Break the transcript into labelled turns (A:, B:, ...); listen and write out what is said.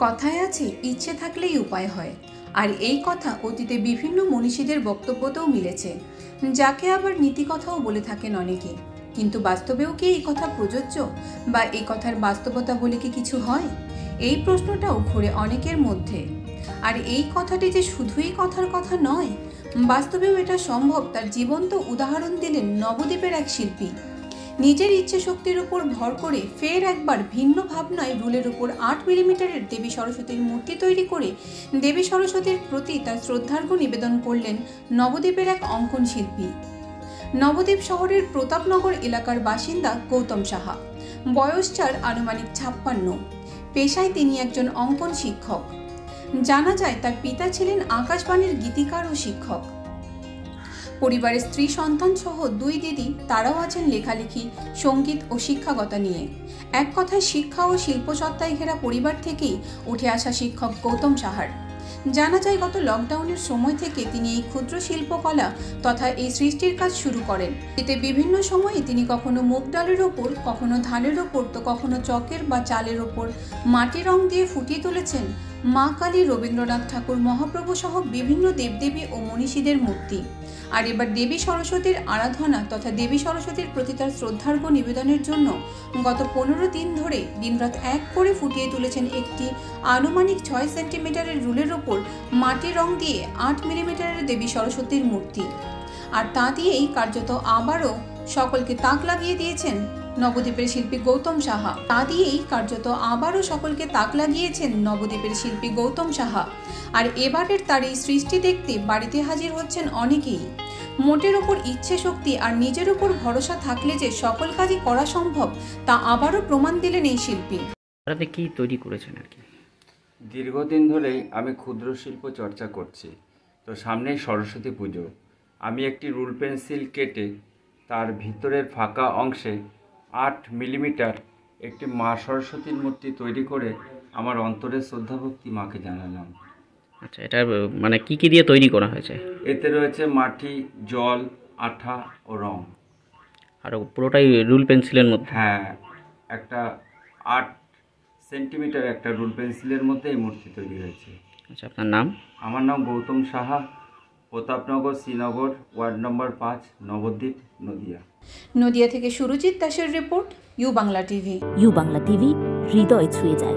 A: কথায় আছে ইচ্ছে থাকলেই উপায় হয়। আর এই কথা অতীতে বিভিন্ন মনীষীদের বক্তব্যতেও মিলেছে, যাকে আবার নীতিকথাও বলে থাকেন অনেকে। কিন্তু বাস্তবেও কি এই কথা প্রযোজ্য, বা এই কথার বাস্তবতা বলে কি কিছু হয়? এই প্রশ্নটাও ঘুরে অনেকের মধ্যে। আর এই কথাটি যে শুধুই কথার কথা নয়, বাস্তবেও এটা সম্ভব, তার জীবন্ত উদাহরণ দিলেন নবদ্বীপের এক শিল্পী। নিজের ইচ্ছে শক্তির উপর ভর করে ফের একবার ভিন্ন ভাবনায় রুলের উপর 8 মিলিমিটারের দেবী সরস্বতীর মূর্তি তৈরি করে দেবী সরস্বতীর প্রতি তার শ্রদ্ধার্ঘ্য নিবেদন করলেন নবদ্বীপের এক অঙ্কন শিল্পী। নবদ্বীপ শহরের প্রতাপনগর এলাকার বাসিন্দা গৌতম সাহা। বয়স যার আনুমানিক 56। পেশায় তিনি একজন অঙ্কন শিক্ষক। জানা যায় তার পিতা ছিলেন আকাশবাণীর গীতিকার ও শিক্ষক। পরিবারের স্ত্রী সন্তান সহ 2 দিদি, তারাও আছেন লেখালেখি, সঙ্গীত ও শিক্ষাগতা নিয়ে। এক কথায় শিক্ষা ও শিল্পসত্তায় ঘেরা পরিবার থেকেই উঠে আসা শিক্ষক গৌতম সাহার। জানা যায় গত লকডাউনের সময় থেকে তিনি এই ক্ষুদ্র শিল্পকলা তথা এই সৃষ্টির কাজ শুরু করেন। এতে বিভিন্ন সময়ে তিনি কখনো মুগ ডালের ওপর, কখনো ধানের ওপর, তো কখনো চকের বা চালের ওপর মাটি রং দিয়ে ফুটিয়ে তুলেছেন মা কালী, রবীন্দ্রনাথ ঠাকুর, মহাপ্রভু সহ বিভিন্ন দেবদেবী ও মনীষীদের মূর্তি। আর এবার দেবী সরস্বতীর আরাধনা তথা দেবী সরস্বতীর প্রতি তার শ্রদ্ধার্ঘ্য নিবেদনের জন্য গত 15 দিন ধরে দিনরাত এক করে ফুটিয়ে তুলেছেন একটি আনুমানিক 6 সেন্টিমিটারের রুলের ওপর মাটি রং দিয়ে 8 মিলিমিটারের দেবী সরস্বতীর মূর্তি। আর তা দিয়েই কার্যত আবারও সকলকে তাক লাগিয়ে দিয়েছেন নবদ্বীপের শিল্পী গৌতম সাহা। আর এবারের তার এই সৃষ্টি দেখতে বাড়িতে হাজির হচ্ছেন অনেকেই। মোটের ওপর ইচ্ছে শক্তি আর নিজের উপর ভরসা থাকলে যে সকল কাজই করা সম্ভব, তা আবারও প্রমাণ দিলেন এই শিল্পী।
B: আপনারা কি তৈরি করেছেন আর কি?
C: দীর্ঘদিন ধরেই আমি ক্ষুদ্র শিল্প চর্চা করছি। তো সামনেই সরস্বতী পুজো। আমি একটি রুল পেন্সিল কেটে তার ভিতরের ফাঁকা অংশে 8 মিলিমিটার একটি মা সরস্বতীর মূর্তি তৈরি করে আমার অন্তরের শ্রদ্ধাভক্তি মাকে জানালাম।
B: আচ্ছা, এটা মানে কি দিয়ে তৈরি করা হয়েছে?
C: এতে রয়েছে মাটি, জল, আঠা ও রং।
B: আর পুরোটাই রুল পেন্সিলের মধ্যে?
C: হ্যাঁ, একটা 8 সেন্টিমিটার একটা রুল পেন্সিলের মধ্যে এই মূর্তি তৈরি হয়েছে।
B: আচ্ছা, আপনার নাম?
C: আমার নাম গৌতম সাহা, প্রতাপনগর, শ্রীনগর, ওয়ার্ড নম্বর 5, নবদ্বীপ, নদিয়া।
A: নদিয়া থেকে সুরজিৎ দাসের report, U Bangla TV.
D: U Bangla TV, হৃদয় ছুঁয়ে যায়।